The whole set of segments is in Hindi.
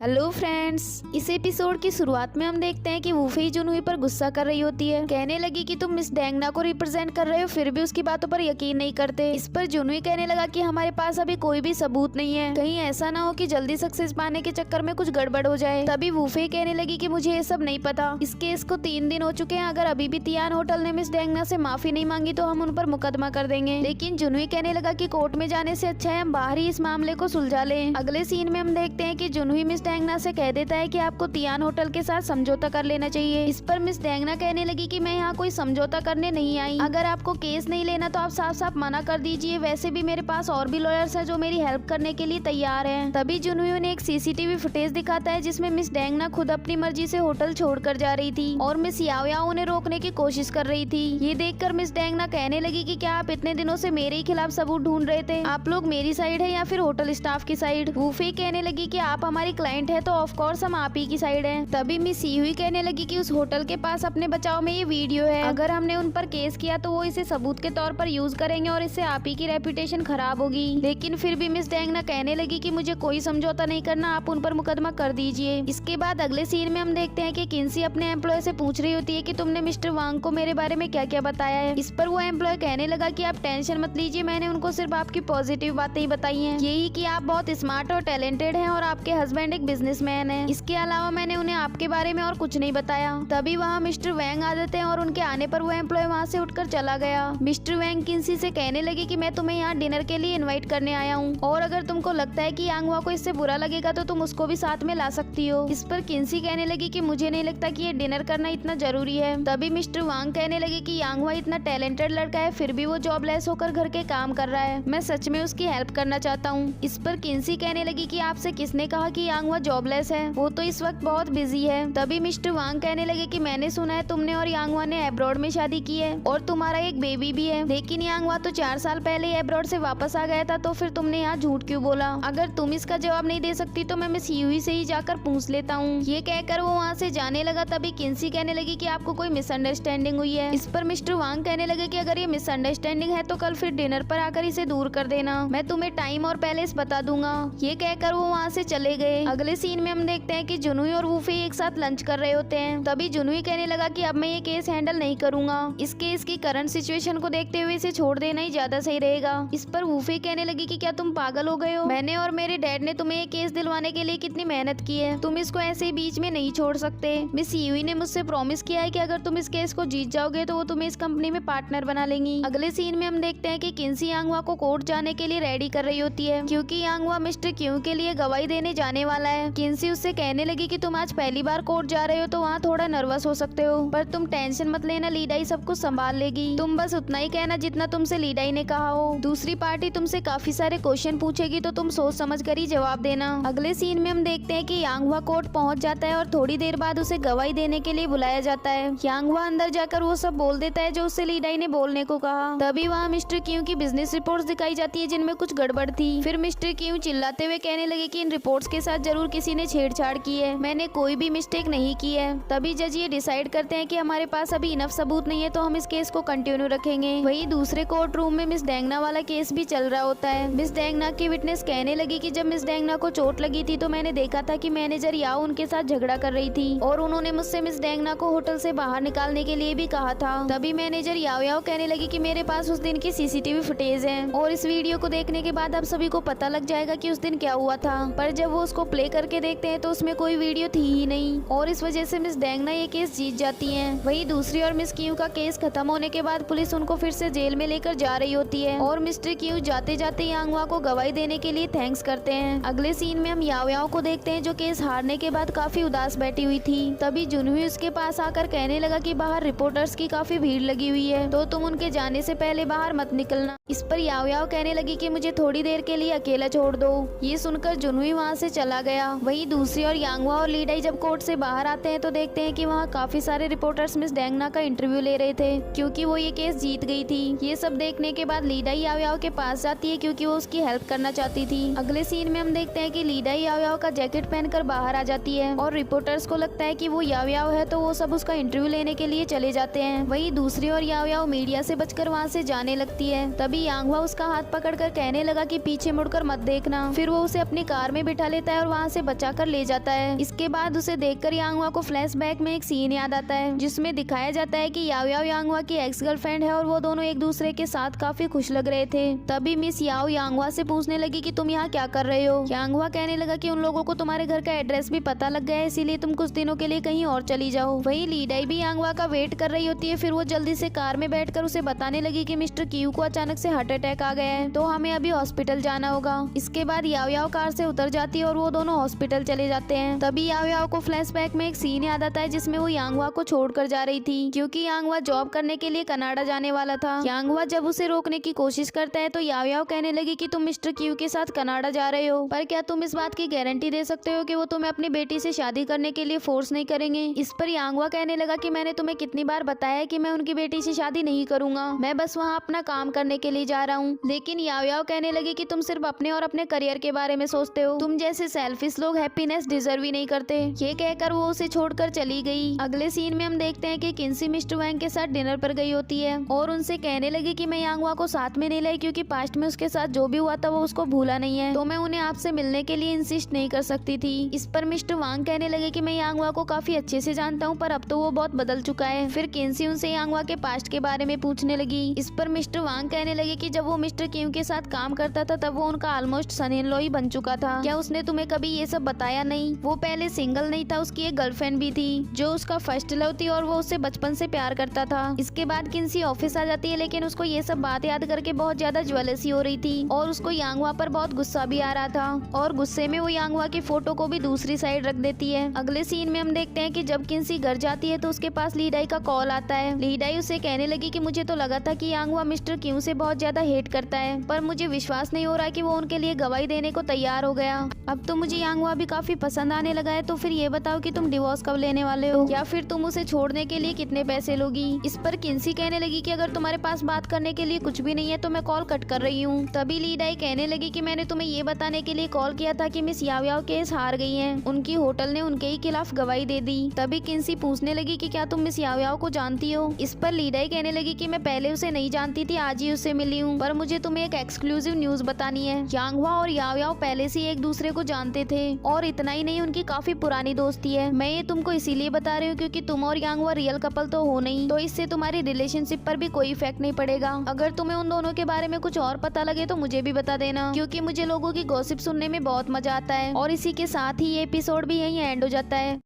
हेलो फ्रेंड्स, इस एपिसोड की शुरुआत में हम देखते हैं कि वूफे जुनूई पर गुस्सा कर रही होती है। कहने लगी कि तुम मिस डेंगना को रिप्रेजेंट कर रहे हो, फिर भी उसकी बातों पर यकीन नहीं करते। इस पर जुनूई कहने लगा कि हमारे पास अभी कोई भी सबूत नहीं है, कहीं ऐसा ना हो कि जल्दी सक्सेस पाने के चक्कर में कुछ गड़बड़ हो जाए। तभी वूफे कहने लगी कि मुझे ये सब नहीं पता, इस केस को 3 दिन हो चुके हैं, अगर अभी भी तियान होटल ने मिस डेंगना से माफी नहीं मांगी तो हम उन पर मुकदमा कर देंगे। लेकिन जुनूई कहने लगा कि कोर्ट में जाने से अच्छा है हम बाहर ही इस मामले को सुलझा लें। अगले सीन में हम देखते हैं कि जुनूई मिस डेंगना से कह देता है कि आपको तियान होटल के साथ समझौता कर लेना चाहिए। इस पर मिस डेंगना कहने लगी कि मैं यहाँ कोई समझौता करने नहीं आई, अगर आपको केस नहीं लेना तो आप साफ साफ मना कर दीजिए, वैसे भी मेरे पास और भी लॉयर्स हैं जो मेरी हेल्प करने के लिए तैयार हैं। तभी जुनूई ने एक सीसीटीवी फुटेज दिखाता है जिसमें मिस डेंगना खुद अपनी मर्जी से होटल छोड़कर जा रही थी और मिस याओ याओ उन्हें रोकने की कोशिश कर रही थी। ये देखकर मिस डेंगना कहने लगी कि क्या आप इतने दिनों से मेरे ही खिलाफ सबूत ढूंढ रहे थे, आप लोग मेरी साइड है या फिर होटल स्टाफ की साइड। वूफे कहने लगी कि आप हमारी क्लाइंट है तो ऑफ कोर्स हम आप ही की साइड हैं। तभी मिस यूई कहने लगी कि उस होटल के पास अपने बचाव में ये वीडियो है, अगर हमने उन पर केस किया तो वो इसे सबूत के तौर पर यूज करेंगे और इससे आप ही की रेपुटेशन खराब होगी। लेकिन फिर भी मिस डेंगना कहने लगी कि मुझे कोई समझौता नहीं करना, आप उन पर मुकदमा कर दीजिए। इसके बाद अगले सीन में हम देखते हैं कि किन्सी अपने एम्प्लॉय से पूछ रही होती है कि तुमने मिस्टर वांग को मेरे बारे में क्या क्या बताया है। इस पर वो एम्प्लॉय कहने लगा कि आप टेंशन मत लीजिए, मैंने उनको सिर्फ आपकी पॉजिटिव बातें ही बताई हैं, यही कि आप बहुत स्मार्ट और टैलेंटेड हैं और आपके हस्बैंड एक बिजनेसमैन है, इसके अलावा मैंने उन्हें आपके बारे में और कुछ नहीं बताया। तभी वहाँ मिस्टर वैंग आ जाते हैं और उनके आने पर वो एम्प्लॉय वहाँ से उठकर चला गया। मिस्टर वैंग किन्सी से कहने लगे कि मैं तुम्हें यहाँ डिनर के लिए इनवाइट करने आया हूँ और अगर तुमको लगता है कि यांगवा को इससे बुरा लगेगा तो तुम उसको भी साथ में ला सकती हो। इस पर किन्सी कहने लगी कि मुझे नहीं लगता कि ये डिनर करना इतना जरूरी है। तभी मिस्टर वांग कहने लगे कि यांगवा इतना टैलेंटेड लड़का है फिर भी वो जॉबलेस होकर घर के काम कर रहा है, मैं सच में उसकी हेल्प करना चाहता हूँ। इस पर किन्सी कहने लगी कि आपसे किसने कहा कि यांगवा जॉबलेस है, वो तो इस वक्त बहुत बिजी है। तभी मिस्टर वांग कहने लगे कि मैंने सुना है तुमने और यांगवा ने अब्रॉड में शादी की है और तुम्हारा एक बेबी भी है, लेकिन यांगवा तो 4 साल पहले अब्रॉड से वापस आ गया था, तो फिर तुमने यहाँ झूठ क्यों बोला। अगर तुम इसका जवाब नहीं दे सकती तो मैं मिस यूई से ही जाकर पूछ लेता हूँ। ये कहकर वो वहाँ से जाने लगा। तभी किन्सी कहने लगी कि आपको कोई मिसअंडरस्टैंडिंग हुई है। इस पर मिस्टर वांग कहने लगे कि अगर ये मिसअंडरस्टैंडिंग है तो कल फिर डिनर पर आकर इसे दूर कर देना, मैं तुम्हें टाइम और पैलेस बता दूंगा। ये कहकर वो वहाँ से चले गए। अगले सीन में हम देखते हैं कि जुनूई और वूफे एक साथ लंच कर रहे होते हैं। तभी जुनूई कहने लगा कि अब मैं ये केस हैंडल नहीं करूंगा, इस केस की करंट सिचुएशन को देखते हुए इसे छोड़ देना ही ज्यादा सही रहेगा। इस पर वूफे कहने लगी कि क्या तुम पागल हो गए हो, मैंने और मेरे डैड ने तुम्हें ये केस दिलवाने के लिए कितनी मेहनत की है, तुम इसको ऐसे ही बीच में नहीं छोड़ सकते। मिस यूई ने मुझसे प्रॉमिस किया है कि अगर तुम इस केस को जीत जाओगे तो वो तुम्हें इस कंपनी में पार्टनर बना लेंगी। अगले सीन में हम देखते हैं कि किन्सी यांगवा को कोर्ट जाने के लिए रेडी कर रही होती है क्योंकि यांगवा मिस्टर क्यू के लिए गवाही देने जाने वाला है। किन्सी उससे कहने लगी कि तुम आज पहली बार कोर्ट जा रहे हो तो वहाँ थोड़ा नर्वस हो सकते हो, पर तुम टेंशन मत लेना, लीडाई सब कुछ संभाल लेगी, तुम बस उतना ही कहना जितना तुमसे लीडाई ने कहा हो। दूसरी पार्टी तुमसे काफी सारे क्वेश्चन पूछेगी तो तुम सोच समझ कर ही जवाब देना। अगले सीन में हम देखते हैं कि यांगवा कोर्ट पहुंच जाता है और थोड़ी देर बाद उसे गवाही देने के लिए बुलाया जाता है। यांगवा अंदर जाकर वो सब बोल देता है जो उससे लीडाई ने बोलने को कहा। तभी वहाँ मिस्टर क्यू की बिजनेस रिपोर्ट्स दिखाई जाती है जिनमें कुछ गड़बड़ थी। फिर मिस्टर क्यू चिल्लाते हुए कहने लगे कि इन रिपोर्ट्स के साथ जरूर किसी ने छेड़छाड़ की है, मैंने कोई भी मिस्टेक नहीं की है। तभी जज ये डिसाइड करते हैं कि हमारे पास अभी इनफ सबूत नहीं है तो हम इस केस को कंटिन्यू रखेंगे। वही दूसरे कोर्ट रूम में मिस डेंगना वाला केस भी चल रहा होता है। मिस डेंगना की विटनेस कहने लगी कि जब मिस डेंगना को चोट लगी थी तो मैंने देखा था कि मैनेजर याओ उनके साथ झगड़ा कर रही थी और उन्होंने मुझसे मिस डेंगना को होटल से बाहर निकालने के लिए भी कहा था। तभी मैनेजर याओ याओ कहने लगी कि मेरे पास उस दिन की सीसीटीवी फुटेज है और इस वीडियो को देखने के बाद आप सभी को पता लग जाएगा कि उस दिन क्या हुआ था। पर जब वो उसको प्ले करके देखते हैं तो उसमें कोई वीडियो थी ही नहीं और इस वजह से मिस डेंगना ये केस जीत जाती हैं। वही दूसरी और मिस क्यू का केस खत्म होने के बाद पुलिस उनको फिर से जेल में लेकर जा रही होती है और मिस्टर क्यू जाते जाते यांगवा को गवाही देने के लिए थैंक्स करते हैं। अगले सीन में हम याओ याओ को देखते हैं जो केस हारने के बाद काफी उदास बैठी हुई थी। तभी जुनूई उसके पास आकर कहने लगा कि बाहर रिपोर्टर्स की काफी भीड़ लगी हुई है तो तुम उनके जाने से पहले बाहर मत निकलना। इस पर याओ याओ कहने लगी कि मुझे थोड़ी देर के लिए अकेला छोड़ दो। ये सुनकर जुनूई वहाँ से चला गया। वही दूसरी और यांगवा और लीडाई जब कोर्ट से बाहर आते हैं तो देखते हैं कि वहाँ काफी सारे रिपोर्टर्स मिस डेंगना का इंटरव्यू ले रहे थे क्योंकि वो ये केस जीत गई थी। ये सब देखने के बाद लीडाई याओ याओ के पास जाती है क्योंकि वो उसकी हेल्प करना चाहती थी। अगले सीन में हम देखते हैं कि लीडाई याओ याओ का जैकेट पहनकर बाहर आ जाती है और रिपोर्टर्स को लगता है कि वो याओ याओ है तो वो सब उसका इंटरव्यू लेने के लिए चले जाते हैं। वही दूसरी और याओ याओ मीडिया से बचकर वहाँ से जाने लगती है। तभी तभी यांगवा उसका हाथ पकड़कर कहने लगा कि पीछे मुड़कर मत देखना। फिर वो उसे अपनी कार में बिठा लेता है और वहाँ से बचाकर ले जाता है। इसके बाद उसे देखकर यांगवा को फ्लैशबैक में एक सीन याद आता है जिसमें दिखाया जाता है कि याओ याओ यांगवा की एक्स गर्लफ्रेंड है और वो दोनों एक दूसरे के साथ काफी खुश लग रहे थे। तभी मिस याओ यांगवा से पूछने लगी कि तुम यहाँ क्या कर रहे हो। यांगवा कहने लगा कि उन लोगों को तुम्हारे घर का एड्रेस भी पता लग गया है, इसीलिए तुम कुछ दिनों के लिए कहीं और चली जाओ। वहीं ली डाई भी यांगवा का वेट कर रही होती है। फिर वो जल्दी से कार में बैठकर उसे बताने लगी कि मिस्टर क्यू को अचानक से हार्ट अटैक आ गया है, तो हमें अभी हॉस्पिटल जाना होगा। इसके बाद याओ याओ कार से उतर जाती है और वो दोनों हॉस्पिटल चले जाते हैं। तभी याओ याओ को फ्लैशबैक में एक सीन याद आता है जिसमें वो यांगवा को छोड़कर जा रही थी, क्योंकि यांगवा जॉब करने के लिए कनाडा जाने वाला था। यांगवा जब उसे रोकने की कोशिश करता है तो याओ याओ कहने लगी कि तुम मिस्टर क्यू के साथ कनाडा जा रहे हो, पर क्या तुम इस बात की गारंटी दे सकते हो कि वो तुम्हें अपनी बेटी से शादी करने के लिए फोर्स नहीं करेंगे। इस पर यांगवा कहने लगा कि मैंने तुम्हें कितनी बार बताया है कि मैं उनकी बेटी से शादी नहीं करूंगा, मैं बस वहाँ अपना काम करने के लिए जा रहा हूँ। लेकिन याओ याओ कहने लगी कि तुम सिर्फ अपने और अपने करियर के बारे में सोचते हो, तुम जैसे सेल्फिश लोग हैप्पीनेस डिजर्व ही नहीं करते। ये कहकर वो उसे छोड़कर चली गई। अगले सीन में हम देखते हैं कि किन्सी मिस्टर वैंग के साथ डिनर पर गई होती है और उनसे कहने लगी कि मैं यांगवा को साथ में नहीं लाई क्योंकि पास्ट में उसके साथ जो भी हुआ था वो उसको भूला नहीं है, तो मैं उन्हें आपसे मिलने के लिए इंसिस्ट नहीं कर सकती थी। इस पर मिस्टर वांग कहने लगे कि मैं यांगवा को काफी अच्छे से जानता हूँ, पर अब तो वो बहुत बदल चुका है। फिर किन्सी उनसे यांगवा के पास्ट के बारे में पूछने लगी। इस पर मिस्टर वांग कहने लगे कि जब वो मिस्टर क्यू के साथ काम करता था तब वो उनका ऑलमोस्ट सन इन लॉ ही बन चुका था। क्या उसने तुम्हें कभी ये सब बताया नहीं? वो पहले सिंगल नहीं था, उसकी एक गर्लफ्रेंड भी थी जो उसका फर्स्ट लव थी और वो उससे बचपन से प्यार करता था। इसके बाद किन्सी ऑफिस आ जाती है, लेकिन उसको ये सब बात याद करके बहुत ज्यादा ज्वेलसी हो रही थी और उसको यांगवा पर बहुत गुस्सा भी आ रहा था और गुस्से में वो यांगवा की फोटो को भी दूसरी साइड रख देती है। अगले सीन में हम देखते हैं कि जब किन्सी घर जाती है तो उसके पास ली डाई का कॉल आता है। ली डाई उसे कहने लगी कि मुझे तो लगा था कि यांगवा मिस्टर क्यू से बहुत ज्यादा हेट करता है, पर मुझे विश्वास नहीं हो रहा कि वो उनके लिए गवाही देने को तैयार हो गया। अब तो मुझे यांगवा भी काफी पसंद आने लगा है, तो फिर ये बताओ कि तुम डिवोर्स कब लेने वाले हो, या फिर तुम उसे छोड़ने के लिए कितने पैसे लोगी। इस पर किन्सी कहने लगी कि अगर तुम्हारे पास बात करने के लिए कुछ भी नहीं है तो मैं कॉल कट कर रही हूँ। तभी ली डाई कहने लगी कि मैंने तुम्हें ये बताने के लिए कॉल किया था कि मिस याओ याओ केस हार गई हैं, उनकी होटल ने उनके ही खिलाफ गवाही दे दी। तभी किन्सी पूछने लगी कि क्या तुम मिस याओ याओ को जानती हो। इस पर ली डाई कहने लगी कि मैं पहले उसे नहीं जानती थी, आज ही उससे मिली हूँ, पर मुझे तुम्हें एक एक्सक्लूसिव न्यूज बतानी है। यांगवा और याओ याओ पहले से एक दूसरे को जानते थे और इतना ही नहीं, उनकी काफी पुरानी दोस्ती है। मैं ये तुमको इसीलिए बता रही हूँ क्योंकि तुम और यांगवा रियल कपल तो हो नहीं, तो इससे तुम्हारी रिलेशनशिप पर भी कोई इफेक्ट नहीं पड़ेगा। अगर तुम्हें उन दोनों के बारे में कुछ और पता लगे तो मुझे भी बता देना, क्योंकि मुझे लोगों की गॉसिप सुनने में बहुत मजा आता है। और इसी के साथ ही ये एपिसोड भी यहीं एंड हो जाता है।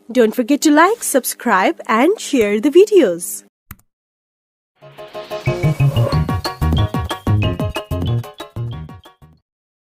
Don't forget to like, subscribe and share the videos.